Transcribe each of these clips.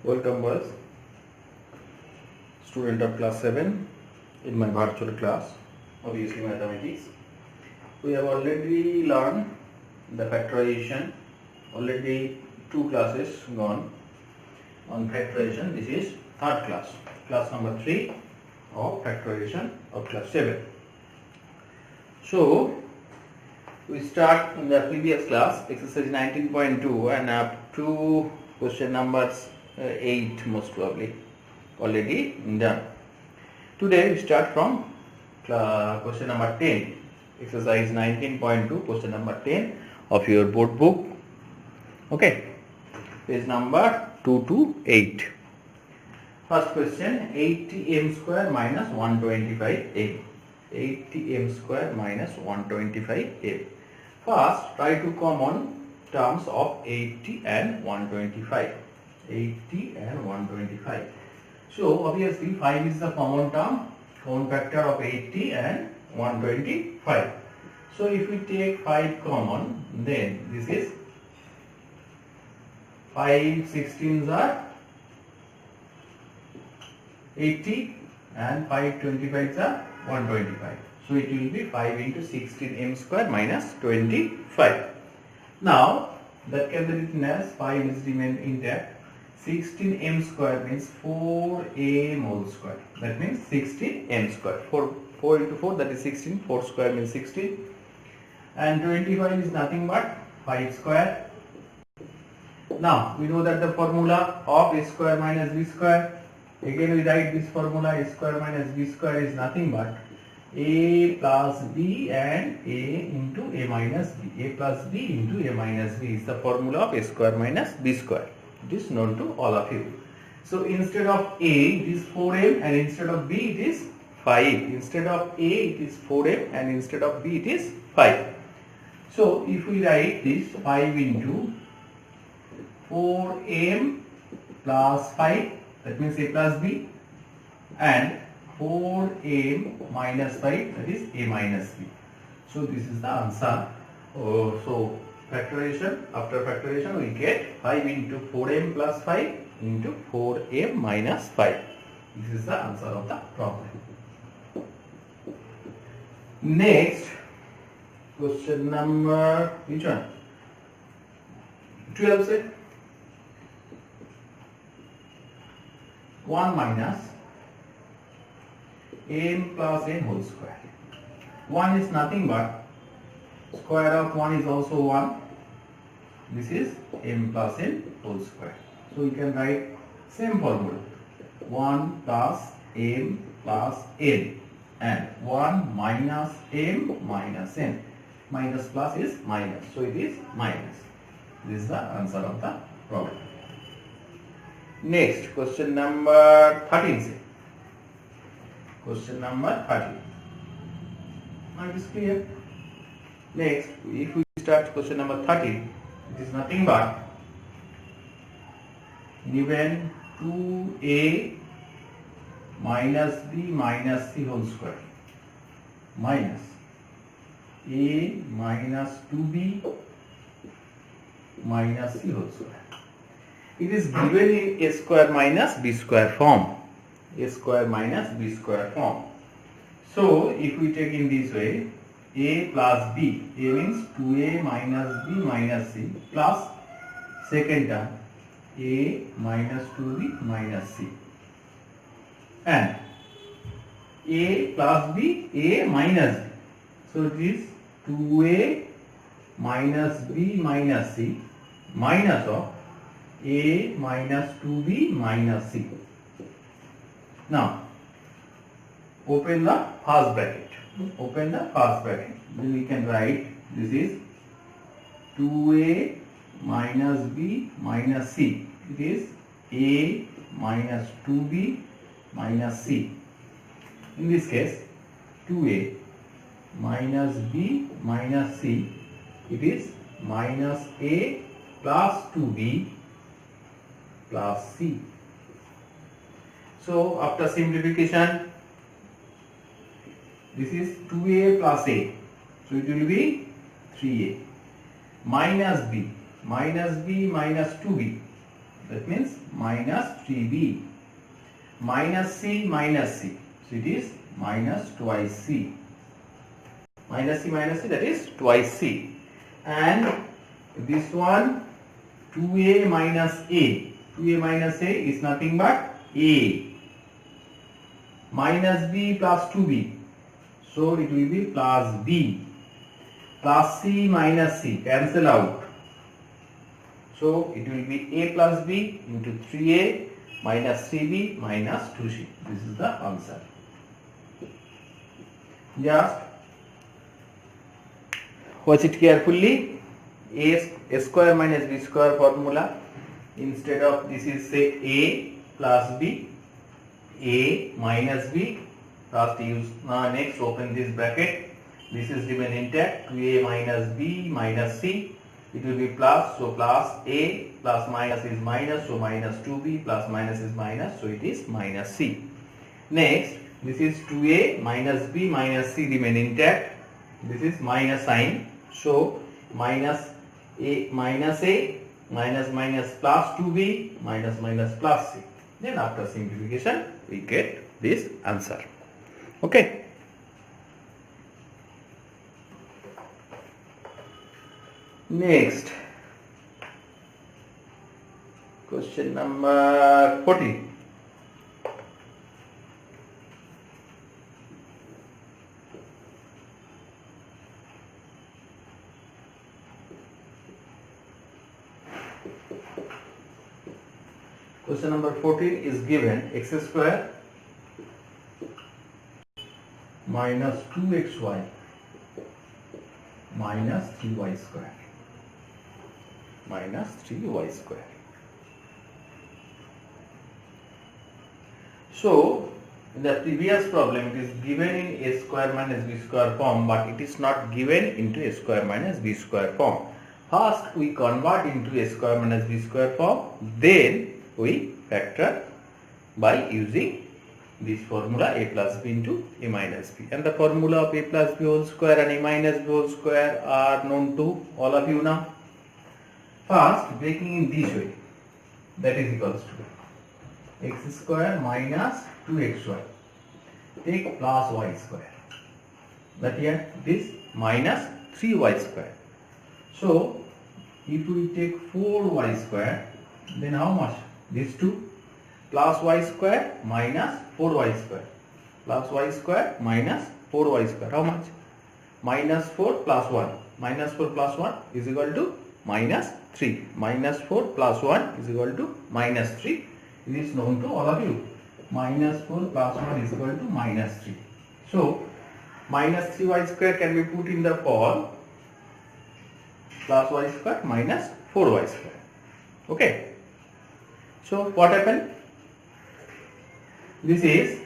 Welcome boys, student of class 7 in my virtual class, obviously mathematics. We have already learned the factorization, already 2 classes gone on factorization. This is third class number 3 of factorization of class 7. So we start in the previous class exercise 19.2 and up to question numbers 8 most probably already done. Today we start from question number 10, exercise 19.2, question number 10 of your board book. Okay, page number 2 to 8. First question, 80m square minus 125m. 80m square minus 125m. First, try to common terms of 80 and 125. 80 and 125. So obviously 5 is the common term, common factor of 80 and 125. So if we take 5 common, then this is 5 16s are 80 and 5 25s are 125. So it will be 5 into 16m square minus 25. Now that can be written as 5 is remained intact. 16m square means 4m whole square. That means 16m square. 4 into 4, that is 16. 4 square means 16. And 25 is nothing but 5 square. Now we know that the formula of a square minus b square. Again we write this formula, a square minus b square is nothing but a plus b and a into a minus b. A plus b into a minus b is the formula of a square minus b square. It is known to all of you. So instead of a it is 4m and instead of b it is 5. Instead of a it is 4m and instead of b it is 5. So if we write this 5 into 4m plus 5, that means a plus b, and 4m minus 5, that is a minus b. So this is the answer. So factorization, after factorization we get 5 into 4m plus 5 into 4m minus 5. This is the answer of the problem. Next, question number, which one? 12 say 1 minus m plus n whole square. 1 is nothing but square of 1 is also 1. This is m plus n whole square. So we can write same formula. 1 plus m plus n and 1 minus m minus n. Minus plus is minus. So it is minus. This is the answer of the problem. Next, question number 13. Say. Question number 13. Now it is clear. Next, if we start question number 13, it is nothing but given 2a minus b minus c whole square minus a minus 2b minus c whole square. It is given in a square minus b square form. A square minus b square form. So if we take in this way, a plus b, a means 2a minus b minus c plus second term a minus 2b minus c, and a plus b, a minus b. So it is 2a minus b minus c minus of a minus 2b minus c. Now open the first bracket. Open the first bracket. Then we can write this is 2a minus b minus c. It is a minus 2b minus c. In this case 2a minus b minus c, it is minus a plus 2b plus c. So after simplification, this is 2a plus a. So it will be 3a minus b minus 2b. That means minus 3b. Minus c, so it is minus twice c. Minus c, that is twice c. And this one 2a minus a. 2a minus a is nothing but a. Minus b plus 2b. So it will be plus b. Plus c minus c. Cancel out. So it will be a plus b into 3a minus 3b minus 2c. This is the answer. Just watch it carefully. A square minus b square formula. Instead of this is say a plus b, a minus b. First use next open this bracket. This is remain intact. 2a minus b minus c. It will be plus, so plus a plus minus is minus, so minus 2b plus minus is minus, so it is minus c. Next, this is 2a minus b minus c remain intact. This is minus sign, so minus minus plus 2b minus plus c. Then after simplification we get this answer. Okay. Next, question number 14. Question number 14 is given x square minus 2xy minus 3y square. Minus 3y square. So, in the previous problem it is given in a square minus b square form, but it is not given into a square minus b square form. First we convert into a square minus b square form, then we factor by using this formula a plus b into a minus b. And the formula of a plus b whole square and a minus b whole square are known to all of you now. First, breaking in this way, that is equals to x square minus 2xy. Take plus y square. That here this minus 3y square. So, if we take 4y square, then how much? This 2 plus y square minus 4y square. Plus y square minus 4y square. How much? Minus 4 plus 1. Minus 4 plus 1 is equal to minus 3. Minus 4 plus 1 is equal to minus 3. It is known to all of you. Minus 4 plus 1 is equal to minus 3. So, minus 3y square can be put in the form plus y square minus 4y square. Okay. So, what happened? This is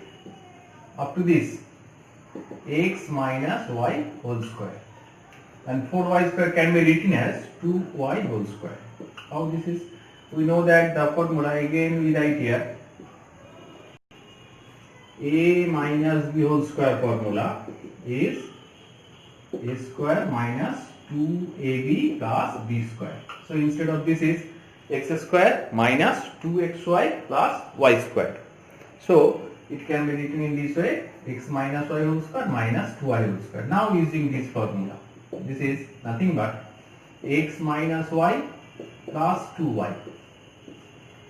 up to this x minus y whole square. And 4y square can be written as 2y whole square. How this is? We know that the formula, again we write here a minus b whole square formula is a square minus 2ab plus b square. So instead of this is x square minus 2xy plus y square. So it can be written in this way, x minus y whole square minus 2y whole square. Now using this formula, this is nothing but x minus y plus 2y,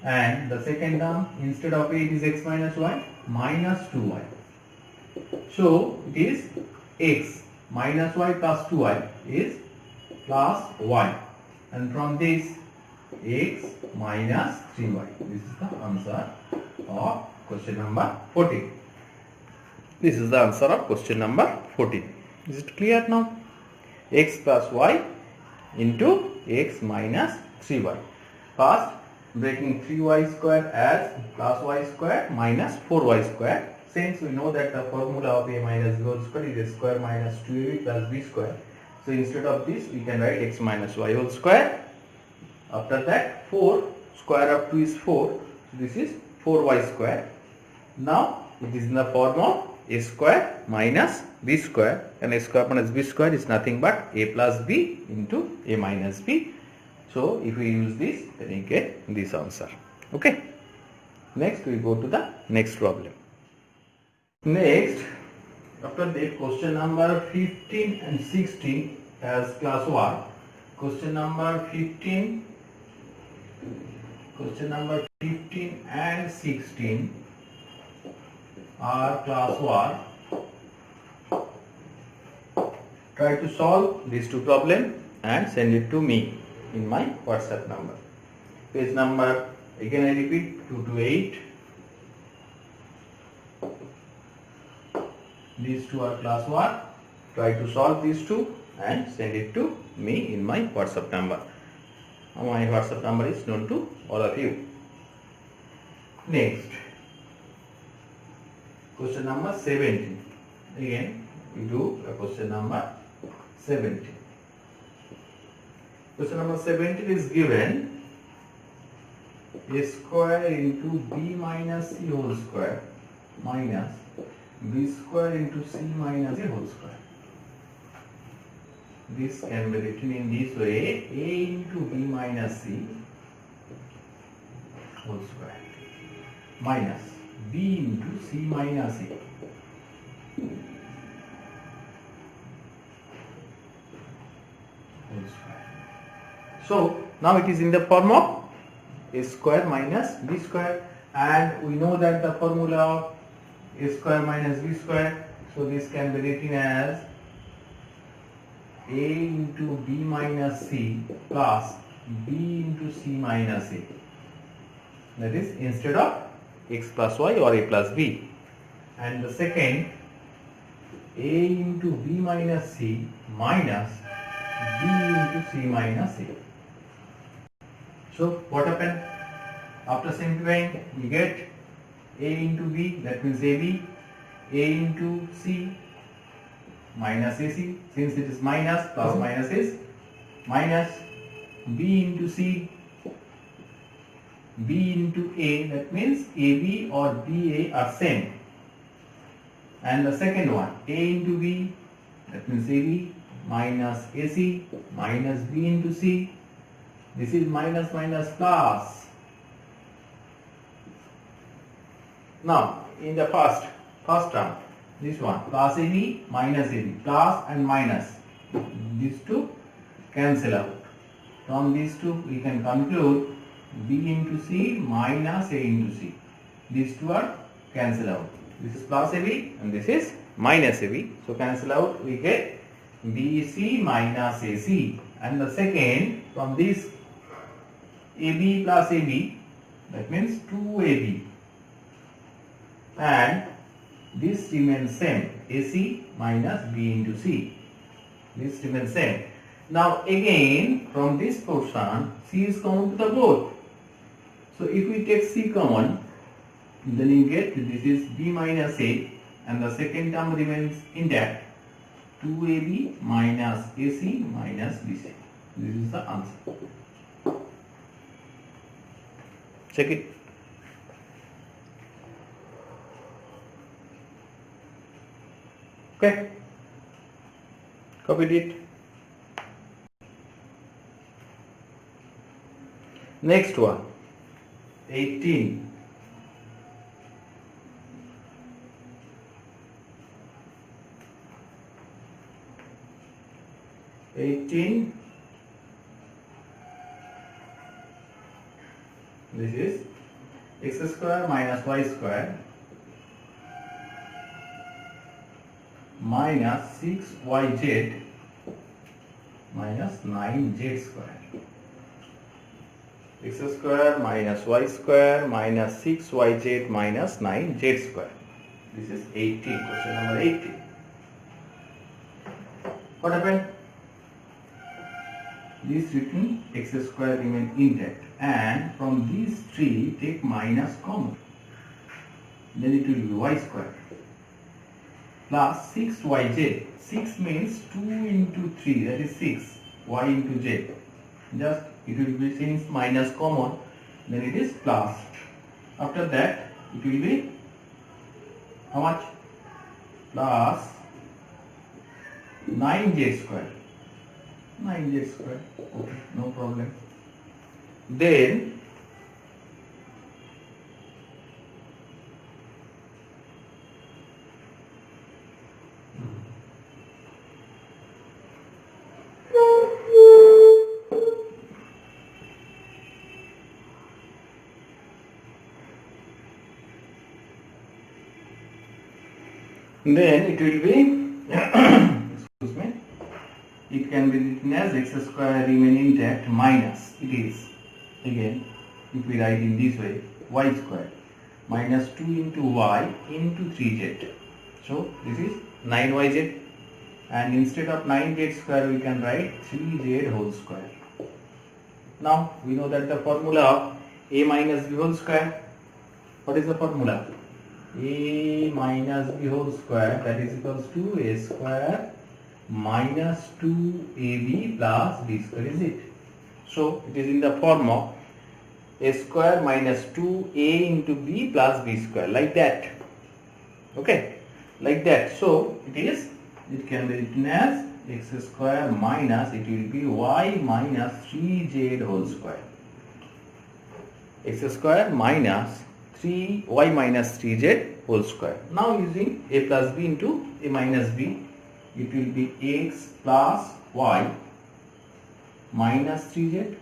and the second term instead of it is x minus y minus 2y. So it is x minus y plus 2y is plus y, and from this x minus 3y. This is the answer of question number 14. This is the answer of question number 14. Is it clear now? X plus y into x minus 3y. First, breaking 3y square as plus y square minus 4y square. Since we know that the formula of a minus b whole square is a square minus 2ab plus b square. So instead of this, we can write x minus y whole square. After that, 4 square of 2 is 4. So this is 4y square. Now it is in the form of a square minus b square, and a square minus b square is nothing but a plus b into a minus b. So if we use this, then we get this answer. Okay. Next we go to the next problem. Next, after that, question number 15 and 16 as class 1. Question number 15 and 16 are class 1. Try to solve these two problems and send it to me in my WhatsApp number. Page number, again I repeat, 228. These two are class 1. Try to solve these two and send it to me in my WhatsApp number. My WhatsApp number is known to all of you. Next, question number 17. Again, we do a question number 17. Question number 17 is given a square into b minus c whole square minus b square into c minus a whole square. This can be written in this way: a into b minus c whole square minus b into c minus a whole square. So now it is in the form of a square minus b square, and we know that the formula of a square minus b square. So this can be written as a into b minus c plus b into c minus a. That is instead of x plus y or a plus b. And the second, a into b minus c minus b into c minus a. So what happened? After simplifying, we get a into b, that means ab, a into c minus ac, since it is minus, plus minus is minus, b into c, b into a, that means ab or ba are same. And the second one, a into b, that means ab minus ac minus b into c. This is minus minus plus. Now in the first term, this one, plus AB minus AB, plus and minus, these two cancel out. From these two we can conclude B into C minus A into C. These two are cancel out. This is plus AB and this is minus AB. So cancel out, we get BC minus AC. And the second, from this AB plus AB, that means 2AB. And this remains same, AC minus B into C. This remains same. Now again, from this portion, C is common to the both. So if we take C common, then you get this is B minus A, and the second term remains intact, 2AB minus AC minus BC. This is the answer. Check it. Okay, copied it. Next one, 18. This is x square minus y square minus 6yz minus 9z square. X square minus y square minus 6yz minus 9z square. This is 18, question number 18. What happened? This written x square remain intact, and from these three take minus common. Then it will be y square plus 6yz. 6 means 2 into 3, that is 6, y into z. Just it will be, since minus common, then it is plus. After that it will be how much? Plus 9z square. 9z square. Okay, no problem. Then then it will be excuse me, it can be written as x square remain intact minus, it is again if we write in this way, y square minus 2 into y into 3z. So this is 9yz, and instead of 9z square we can write 3z whole square. Now we know that the formula of a minus b whole square, what is the formula? A minus b whole square, that is equals to a square minus 2ab plus b square, is it? So it is in the form of a square minus 2a into b plus b square, like that. Okay, like that. So it can be written as x square minus, it will be y minus 3z whole square. X square minus 3y minus 3z whole square. Now using a plus b into a minus b, it will be x plus y minus 3z,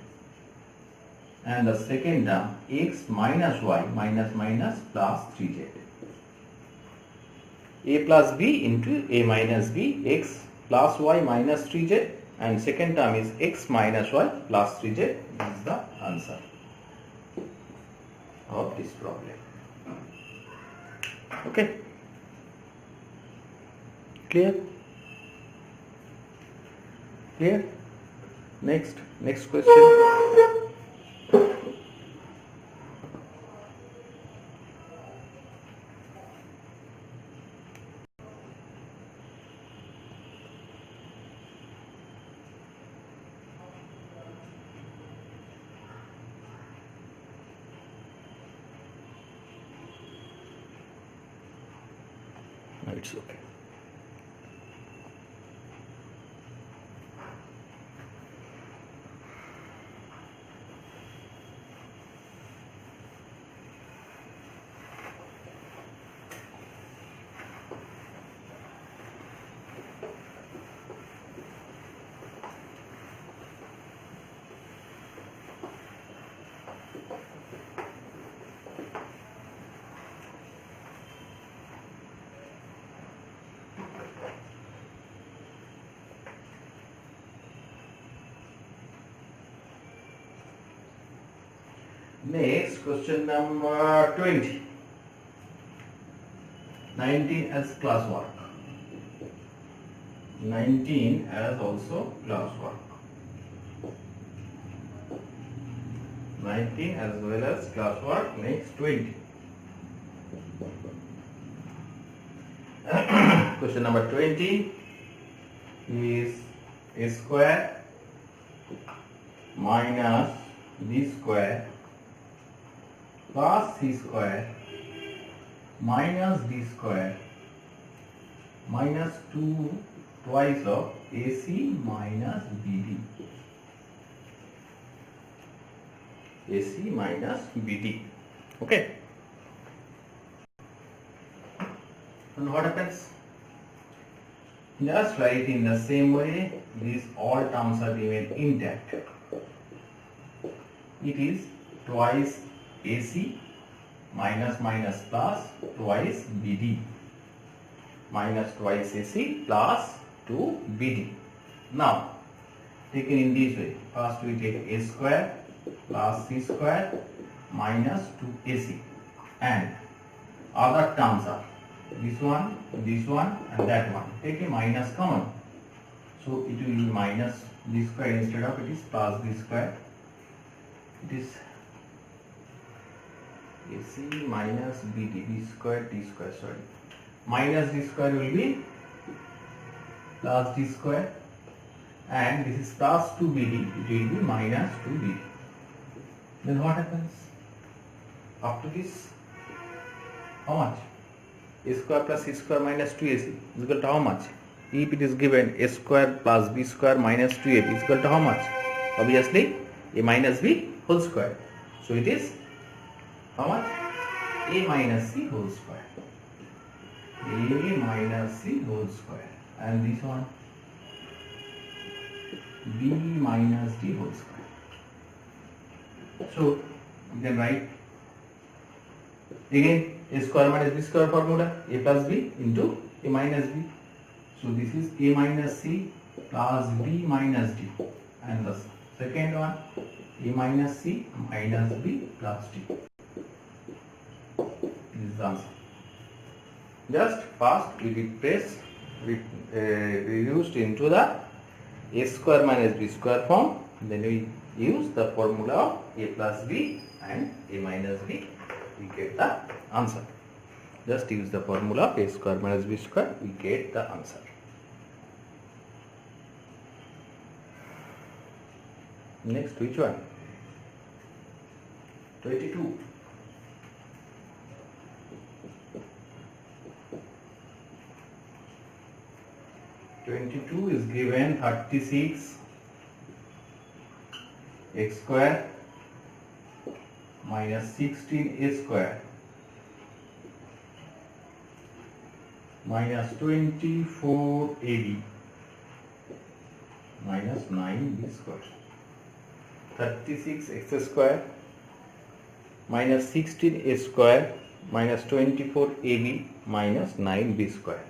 and the second term x minus y minus minus plus 3z. A plus b into a minus b, x plus y minus 3z, and second term is x minus y plus 3z. This is the answer of this problem. Okay, clear? Next question. No, it's okay. Next, question number 20. 19 as classwork. 19 as also classwork. 19 as well as classwork. Next, 20. Question number 20 is a square minus b square plus c square minus d square minus 2 twice of AC minus BD. AC minus BD. Okay. And what happens? Just write in the same way, these all terms are remain intact. It is twice AC minus minus plus twice BD minus twice AC plus 2 BD. Now taken in this way, first we take A square plus C square minus 2 AC, and other terms are this one and that one. Take a minus common, so it will be minus b square, instead of it is plus b square. It is AC minus BD, b square d square, sorry, minus d square will be plus d square, and this is plus 2BD, it will be minus 2BD. Then what happens? After this, how much? A square plus c square minus 2ac is equal to how much? If it is given a square plus b square minus 2ab is equal to how much? Obviously a minus b whole square. So it is how much? A minus c whole square. A minus c whole square. And this one b minus d whole square. So you can write again a square minus b square formula, a plus b into A minus B. So this is A minus C plus B minus D. And the second one, A minus C minus B plus D. This is the answer. Just first we reduced into the A square minus B square form. Then we use the formula of A plus B and A minus B. We get the answer. Just use the formula of A square minus B square. We get the answer. Next, which one? 22. Is given 36 x square minus 16 a square minus 24 ab minus 9b square. 36 x square minus 16 a square minus 24 ab minus 9b square.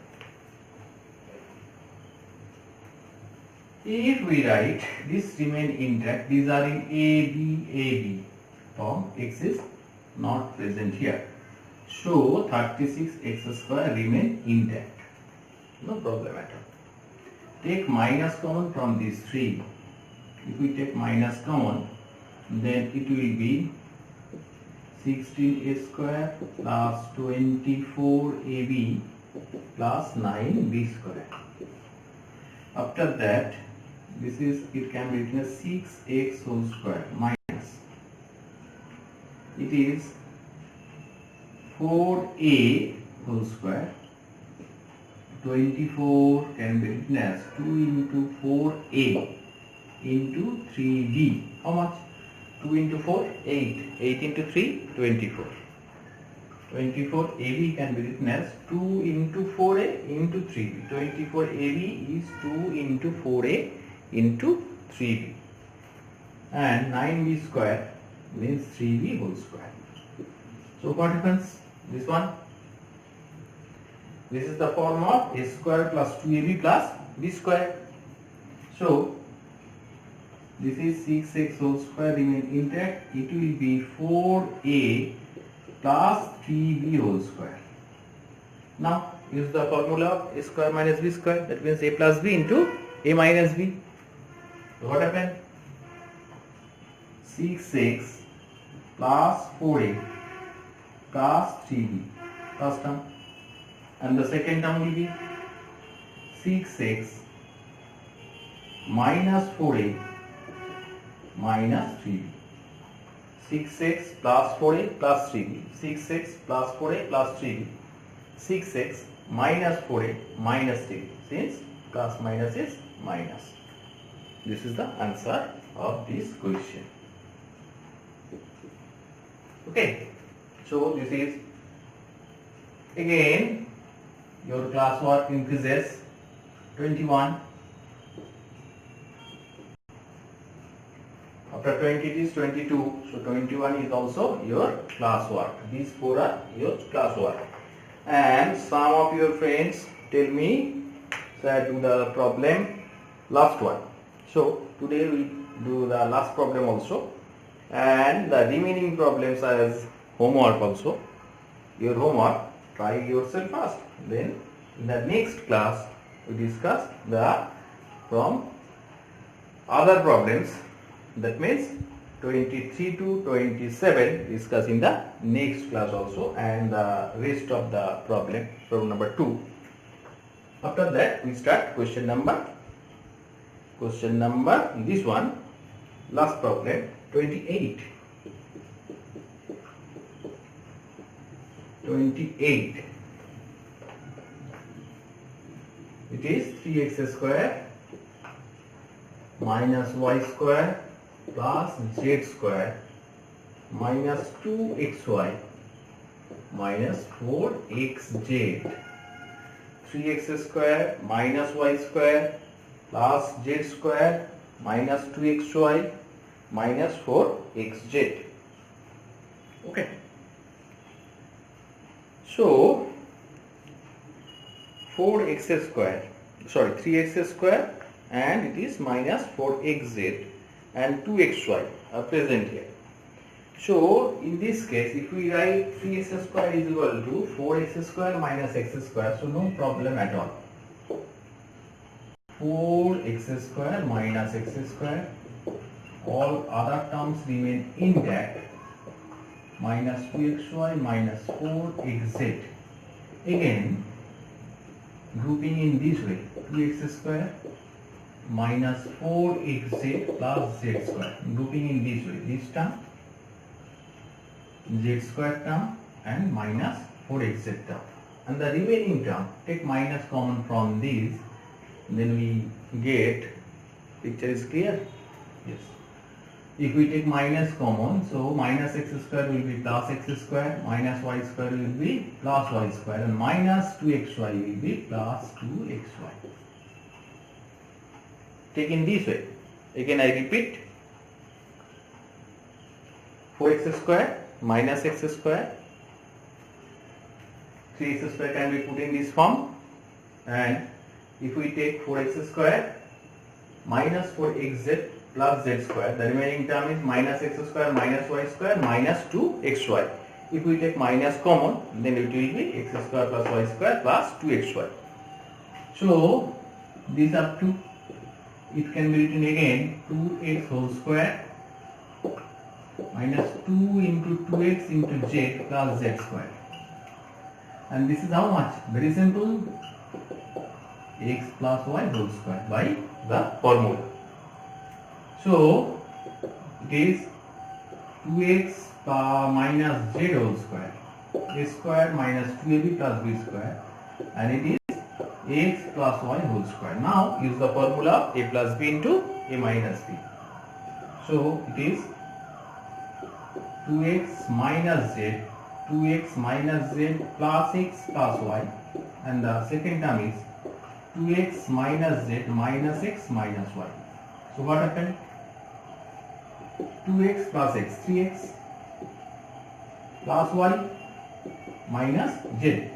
If we write this remain intact, these are in AB form, x is not present here. So 36 x square remain intact. No problem at all. Take minus common from these three. If we take minus common, then it will be 16 a square plus 24 ab plus 9b square. After that, it can be written as 6x whole square minus, it is 4a whole square, 24 can be written as 2 into 4a into 3b. How much? 2 into 4, 8. 8 into 3, 24. 24ab can be written as 2 into 4a into 3b. 24ab is 2 into 4a into 3b. And 9b square means 3b whole square. So what happens? This one. This is the form of a square plus 2ab plus b square. So this is 6x whole square remain intact. It will be 4a plus 3b whole square. Now use the formula of a square minus b square. That means a plus b into a minus b. So what happened? 6x plus 4a plus 3b, first term, and the second term will be 6x minus 4a minus 3b. 6x plus 4a plus 3b. 6x plus 4a plus 3b. 6x minus 4a minus 3b. Since plus minus is minus. This is the answer of this question. Okay. So this is again your classwork increases. 21. After 20 it is 22. So 21 is also your classwork. These four are your classwork. And some of your friends tell me that do the problem last one. So today we do the last problem also, and the remaining problems as homework also. Your homework, try yourself first. Then in the next class we discuss the from other problems. That means 23 to 27 discuss in the next class also, and the rest of the problem number 2. After that we start question number this one, last problem 28. 28. It is 3x square minus y square plus z square minus 2xy minus 4xz. 3x square minus y square plus z square minus 2xy minus 4xz. Okay. So 4x square, sorry 3x square, and it is minus 4xz and 2xy are present here. So in this case, if we write 3x square is equal to 4x square minus x square, so no problem at all. 4x square minus x square, all other terms remain intact, minus 2xy minus 4xz. Again, grouping in this way, 2x square minus 4xz plus z square, grouping in this way, this term, z square term and minus 4xz term, and the remaining term, take minus common from these, then we get, picture is clear? Yes. If we take minus common, so minus x square will be plus x square, minus y square will be plus y square, and minus 2xy will be plus 2xy. Taken this way, again I repeat, 4x square minus x square, 3x square can be put in this form, and if we take 4x square minus 4xz plus z square, the remaining term is minus x square minus y square minus 2xy. If we take minus common, then it will be x square plus y square plus 2xy. So these are 2. It can be written again 2x whole square minus 2 into 2x into z plus z square. And this is how much? Very simple. X plus y whole square by the formula. So it is 2x minus z whole square, a square minus 2ab plus b square, and it is x plus y whole square. Now use the formula a plus b into a minus b. So it is 2x minus z, 2x minus z plus x plus y, and the second term is 2x minus z minus x minus y. So what happened? 2x plus x, 3x plus y minus z.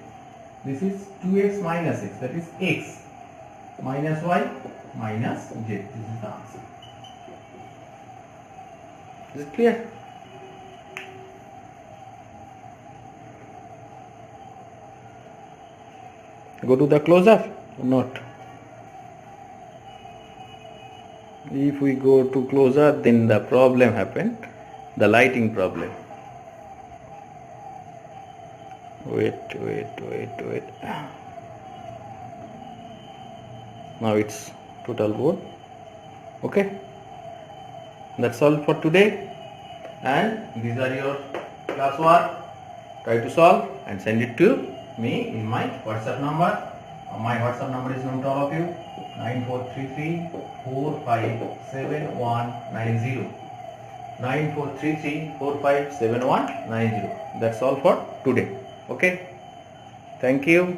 This is 2x minus x, that is x minus y minus z. This is the answer. Is it clear? Go to the closer or not? If we go to closer, then the problem happened, the lighting problem. Wait. Now it's total board. Okay, that's all for today, and these are your classwork. Try to solve and send it to me in my WhatsApp number. My WhatsApp number is known to all of you, 9433 457190. 9433 457190. That's all for today. Okay, thank you.